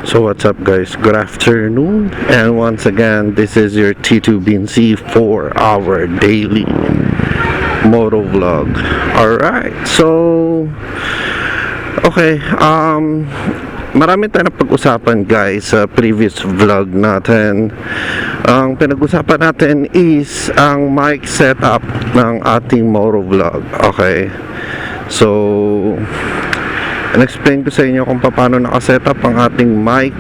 So what's up guys, good afternoon, and once again this is your T2BNC for our daily moto vlog. Alright, so okay, marami tayong pag-usapan guys sa previous vlog natin. Ang pinag-usapan natin is ang mic setup ng ating moto vlog. Okay, so in-explain ko sa inyo kung paano nakasetup ang ating mic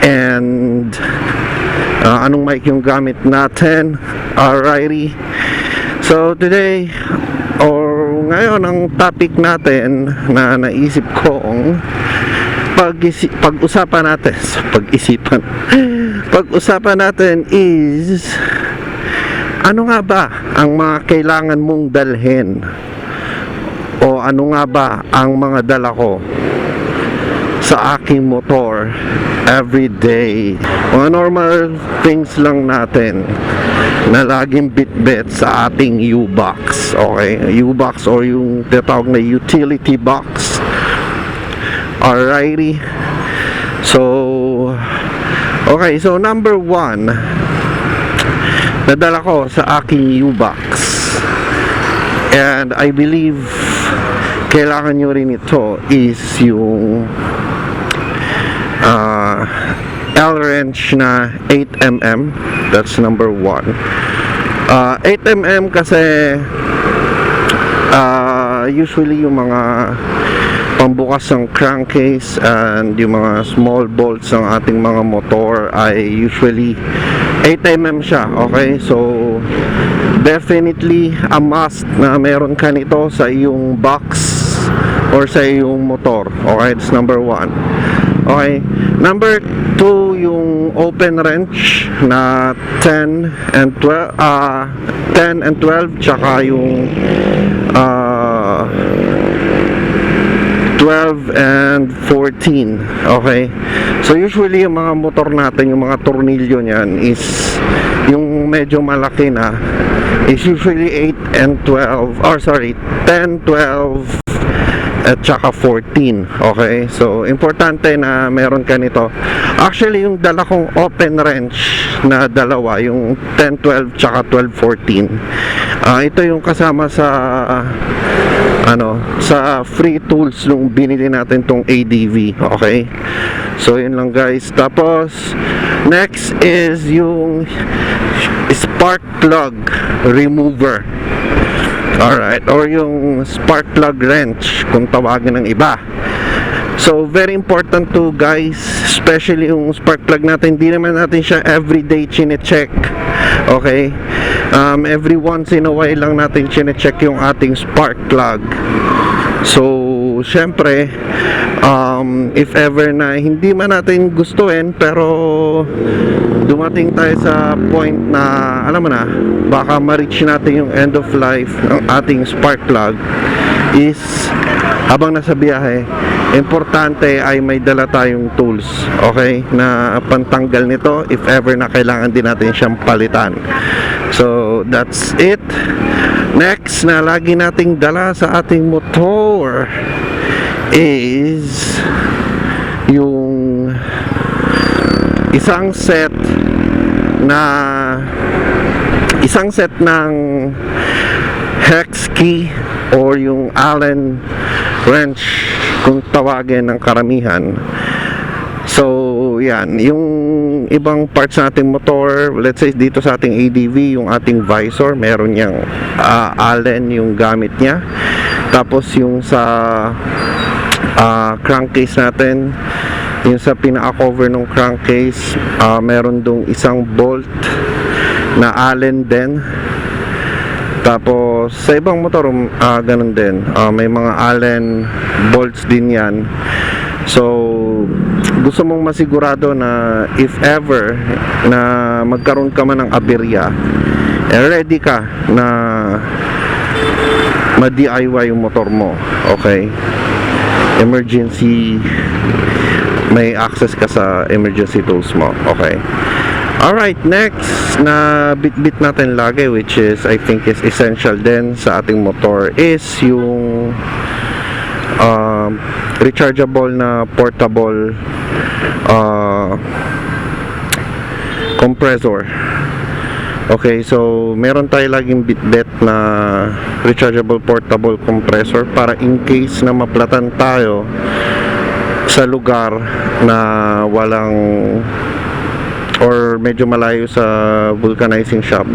and anong mic yung gamit natin. Alrighty, so today or ngayon ang topic natin na naisip kong pag-usapan natin is ano nga ba ang mga kailangan mong dalhin o ano nga ba ang mga dala ko sa aking motor every day. Mga normal things lang natin na laging bit-bit sa ating U-box. Okay, U-box or yung tinatawag na utility box. Alrighty, so okay, so number one nadala ko sa aking U-box, and I believe kailangan nyo rin ito, is yung L-wrench na 8mm. That's number one. 8mm kasi usually yung mga pambukas ng crankcase and yung mga small bolts ng ating mga motor ay usually 8mm siya. Okay, so definitely a must na meron ka nito sa iyong box or sa iyong motor. Okay, that's number one. Okay, number two, yung open wrench na 10 and 12 tsaka yung 12 and 14. Okay, so usually yung mga motor natin, yung mga tornilyo niyan is yung medyo malaki na, is usually 8 and 12, or sorry, 10, 12 at saka 14. Okay, so importante na meron ka nito. Actually yung dala kong open wrench na dalawa, yung 10, 12 tsaka 12, 14, ito yung kasama sa sa free tools nung binili natin tong ADV. Okay, so yun lang guys. Tapos next is yung spark plug remover. Alright, or yung spark plug wrench kung tawagin ng iba. So very important to guys, especially yung spark plug natin. Hindi naman natin siya everyday chine-check. Okay, every once in a while lang natin chine-check yung ating spark plug. So syempre, if ever na hindi man natin gustuin, pero dumating tayo sa point na alam mo na, baka ma-reach natin yung end of life ng ating spark plug, is habang nasa biyahe, importante ay may dala tayong tools, okay, na pantanggal nito if ever na kailangan din natin siyang palitan. So that's it. Next na lagi nating dala sa ating motor is yung isang set ng hex key or yung Allen wrench kung tawagin ng karamihan. So yan, yung ibang parts sa ating motor, let's say dito sa ating ADV, yung ating visor, meron niyang Allen yung gamit niya. Tapos yung sa crankcase natin, yung sa pinaka-cover ng crankcase, meron dong isang bolt na Allen din. Tapos sa ibang motor, ganun din, may mga Allen bolts din yan. So gusto mong masigurado na if ever na magkaroon ka man ng aberya, ready ka na ma-DIY yung motor mo. Okay, emergency, may access ka sa emergency tools mo. Okay, alright, next na bit-bit natin lagi, which is I think is essential din sa ating motor, is yung rechargeable na portable compressor. Okay, so meron tayo laging bitbit na rechargeable portable compressor para in case na maplatan tayo sa lugar na walang or medyo malayo sa vulcanizing shop,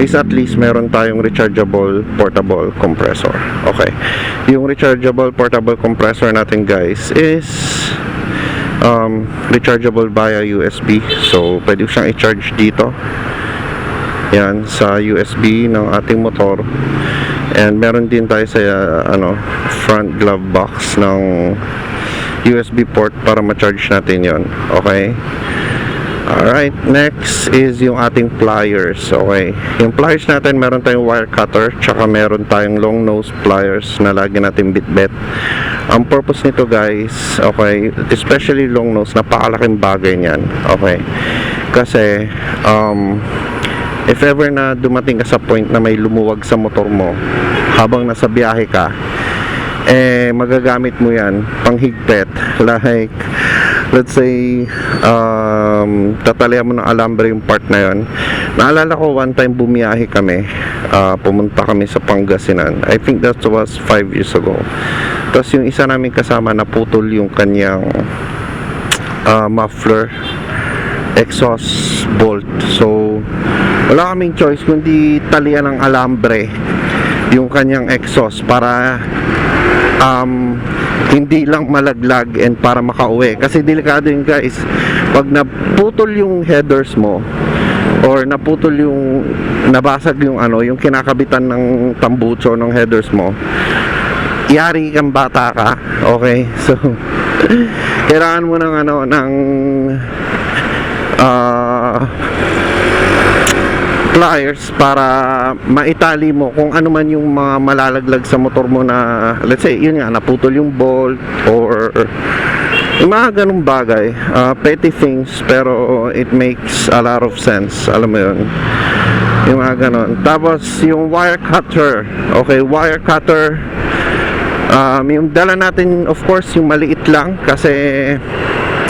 is at least meron tayong rechargeable portable compressor. Okay, yung rechargeable portable compressor natin guys is rechargeable via USB, so pwede siyang i-charge dito, yan, sa USB ng ating motor. And meron din tayo sa front glove box ng USB port para ma-charge natin yon. Okay, alright, next is yung ating pliers. Okay, yung pliers natin, meron tayong wire cutter, tsaka meron tayong long nose pliers na lagi natin bitbit. Ang purpose nito guys, okay, especially long nose, napakalaking bagay niyan. Okay, kasi if ever na dumating ka sa point na may lumuwag sa motor mo habang nasa biyahe ka, magagamit mo yan panghigpit. Like, let's say, tatalian mo ng alambre yung part na yon. Naalala ko one time bumiyahe kami, pumunta kami sa Pangasinan. I think that was 5 years ago. Tapos yung isa namin kasama, naputol yung kanyang muffler exhaust bolt. So wala kaming choice kundi talian ng alambre yung kanyang exhaust para hindi lang malaglag and para makauwi. Kasi delikado yun guys, pag naputol yung headers mo or naputol yung nabasag yung yung kinakabitan ng tambucho ng headers mo, yari kang bata ka. Okay, so kailangan mo ng ng pliers para maitali mo kung ano man yung mga malalaglag sa motor mo na, let's say, yun nga, naputol yung bolt or yung mga ganung bagay, petty things, pero it makes a lot of sense, alam mo yun, yung mga ganon. Tapos yung wire cutter, okay, wire cutter, yung dala natin, of course, yung maliit lang kasi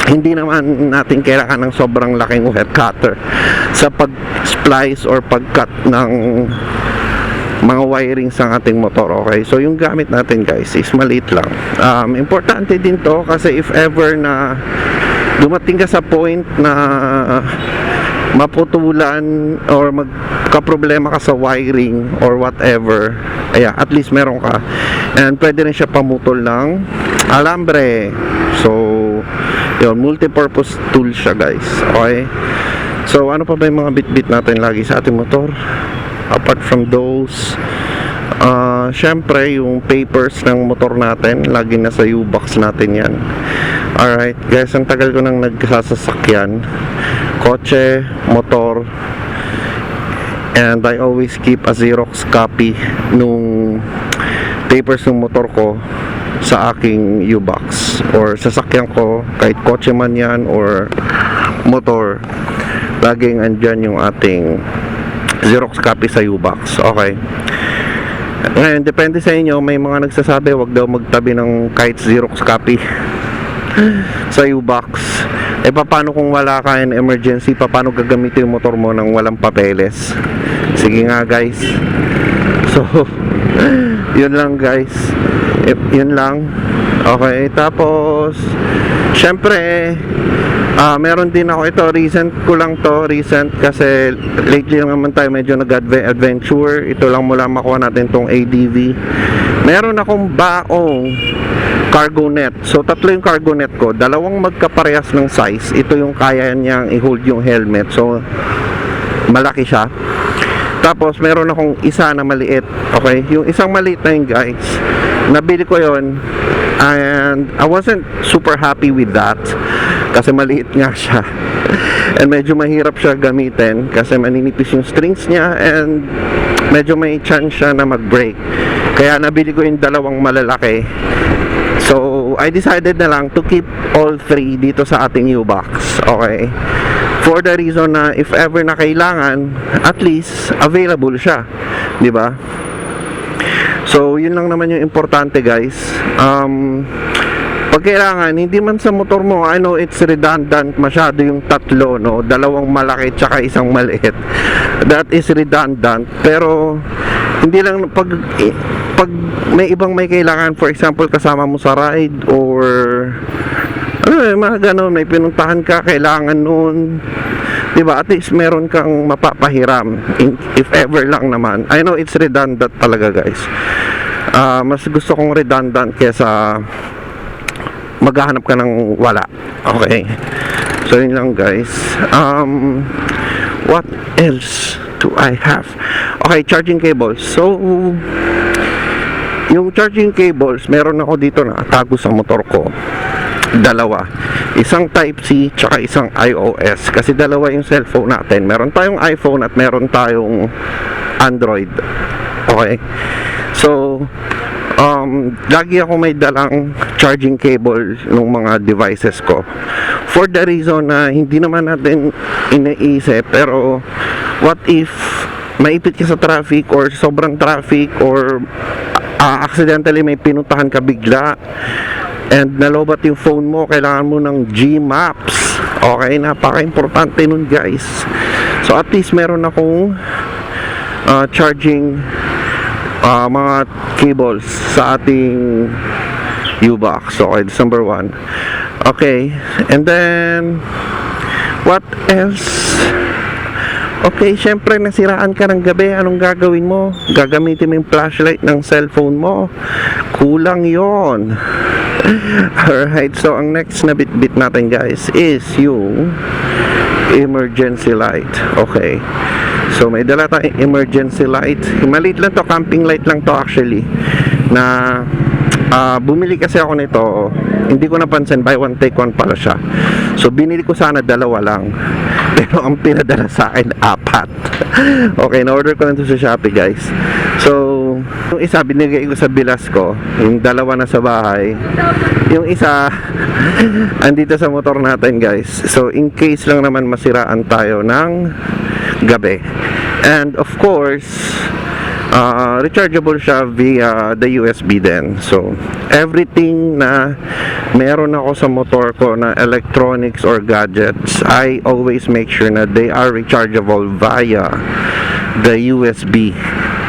hindi naman natin kailangan ng sobrang laking wire cutter sa pag-splice or pag-cut ng mga wirings ng ating motor. Okay, so yung gamit natin guys is maliit lang. Importante din to kasi if ever na dumating ka sa point na maputulan or magka-problema ka sa wiring or whatever, at least meron ka, and pwede rin siya pamutol ng alambre. So yun, multi-purpose tool siya guys. Okay, so ano pa ba yung mga bit-bit natin lagi sa ating motor apart from those? Syempre yung papers ng motor natin lagi nasa U-box natin yan. Alright guys, ang tagal ko nang nagsasasakyan, kotse, motor, and I always keep a Xerox copy nung papers ng motor ko sa aking U-box or sasakyan ko, kahit kotse man yan or motor, laging andyan yung ating Xerox copy sa U-box. Okay, ngayon depende sa inyo, may mga nagsasabi wag daw magtabi ng kahit Xerox copy sa U-box. Paano kung wala ka in emergency? Paano gagamitin yung motor mo nang walang papeles? Sige nga guys, so yun lang guys, yun lang. Okay, tapos syempre meron din ako ito, recent kasi lately lang naman tayo medyo nag-adventure. Ito lang mula makuha natin tong ADV. Meron akong baong cargo net. So tatlo yung cargo net ko, dalawang magkaparehas ng size. Ito yung kaya niyang i-hold yung helmet, so malaki siya. Tapos meron akong isa na maliit. Okay, yung isang maliit na yun guys, nabili ko yon and I wasn't super happy with that kasi maliit nga siya and medyo mahirap siya gamitin kasi maninipis yung strings niya and medyo may chance siya na mag-break. Kaya nabili ko yung dalawang malalaki. So I decided na lang to keep all three dito sa ating U-box. Okay, for the reason na if ever na kailangan, at least available siya, di ba? So yun lang naman yung importante guys. Pag kailangan, hindi man sa motor mo, I know it's redundant masyado yung tatlo, no? Dalawang malaki tsaka isang maliit. That is redundant. Pero hindi lang pag may ibang may kailangan, for example kasama mo sa ride or mga ganun, may pinuntahan ka, kailangan nun, diba, at least meron kang mapapahiram if ever lang naman. I know it's redundant talaga guys. Mas gusto kong redundant kesa maghahanap ka ng wala. Okay, so yun lang guys. What else do I have? Okay, charging cables. So yung charging cables, meron ako dito na tago sa motor ko, dalawa, isang type C tsaka isang iOS, kasi dalawa yung cellphone natin. Meron tayong iPhone at meron tayong Android. Okay, so lagi ako may dalang charging cable ng mga devices ko, for the reason na hindi naman natin iniisip, pero what if maipit ka sa traffic or sobrang traffic or accidentally may pinuntahan ka bigla and nalobat yung phone mo, kailangan mo ng Gmaps. Okay, napaka-importante nun guys. So at least meron akong charging mga cables sa ating U-Box. Okay, that's number 1. Okay, and then what else? Okay, syempre nasiraan ka ng gabi, anong gagawin mo? Gagamitin mo yung flashlight ng cellphone mo? Kulang yon. Alright, so ang next na bit natin guys is yung emergency light. Okay, so may dala tayong emergency light. Maliit lang to, camping light lang to actually, na bumili kasi ako nito, hindi ko napansin, buy one take one pala siya. So binili ko sana dalawa lang, pero ang pinadala sa akin 4. Okay, na-order ko lang to sa Shopee guys. So yung isa binigay ko sa bilas ko, yung dalawa na sa bahay, yung isa andito sa motor natin guys. So in case lang naman masiraan tayo ng gabi. And of course rechargeable siya via the USB din. So everything na meron ako sa motor ko na electronics or gadgets, I always make sure na they are rechargeable via the USB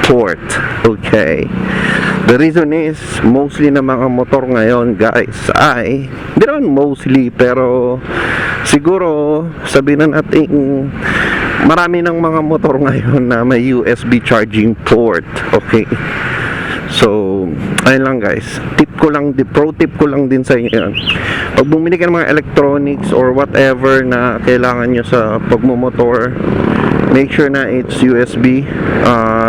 port. Okay, the reason is mostly na mga motor ngayon guys ay, hindi naman mostly, pero siguro sabihin na natin marami ng mga motor ngayon na may USB charging port. Okay, so ayun lang guys, pro tip ko lang din sa inyo yan. Pag bumili ka ng mga electronics or whatever na kailangan nyo sa pagmumotor, make sure na it's USB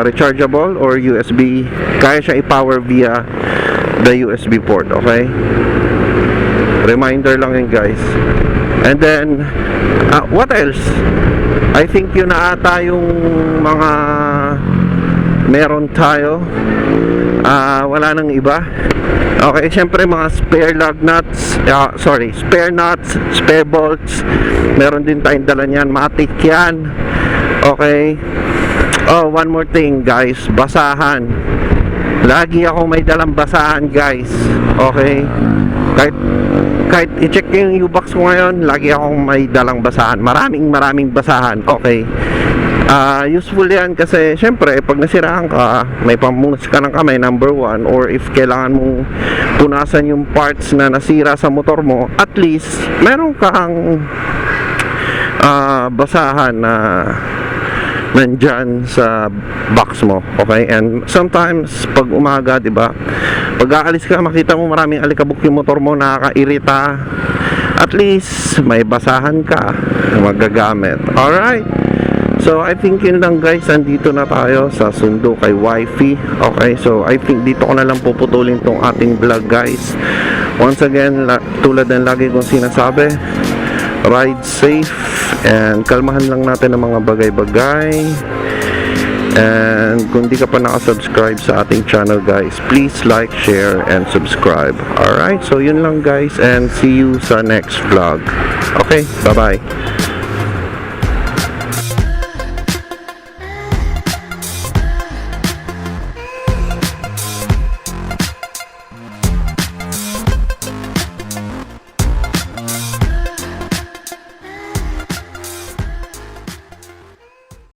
rechargeable or USB, kaya siya i-power via the USB port. Okay, reminder lang yun guys. And then what else? I think yun na ata yung mga meron tayo. Wala nang iba. Okay, syempre mga spare lug nuts, spare nuts, spare bolts, meron din tayong dala niyan, matik yan. Okay, one more thing guys, basahan. Lagi ako may dalang basahan guys. Okay, kahit i-check yung U-Box ko ngayon, lagi akong may dalang basahan, maraming basahan. Okay, useful yan kasi syempre pag nasiraan ka, may pamunas ka ng kamay, number 1, or if kailangan mong punasan yung parts na nasira sa motor mo, at least meron kang basahan na nandyan sa box mo. Okay, and sometimes pag umaga, diba, pag aalis ka, makita mo maraming alikabok yung motor mo, nakakairita, at least may basahan ka magagamit. Alright, so I think yun lang guys, andito na tayo sa sundo kay Wifey. Okay, so I think dito ko na lang puputulin tong ating vlog guys. Once again, tulad ng lagi kong sinasabi, ride safe and kalmahan lang natin ang mga bagay-bagay. And kung di ka pa nakasubscribe sa ating channel guys, please like, share, and subscribe. Alright, so yun lang guys, and see you sa next vlog. Okay, bye-bye.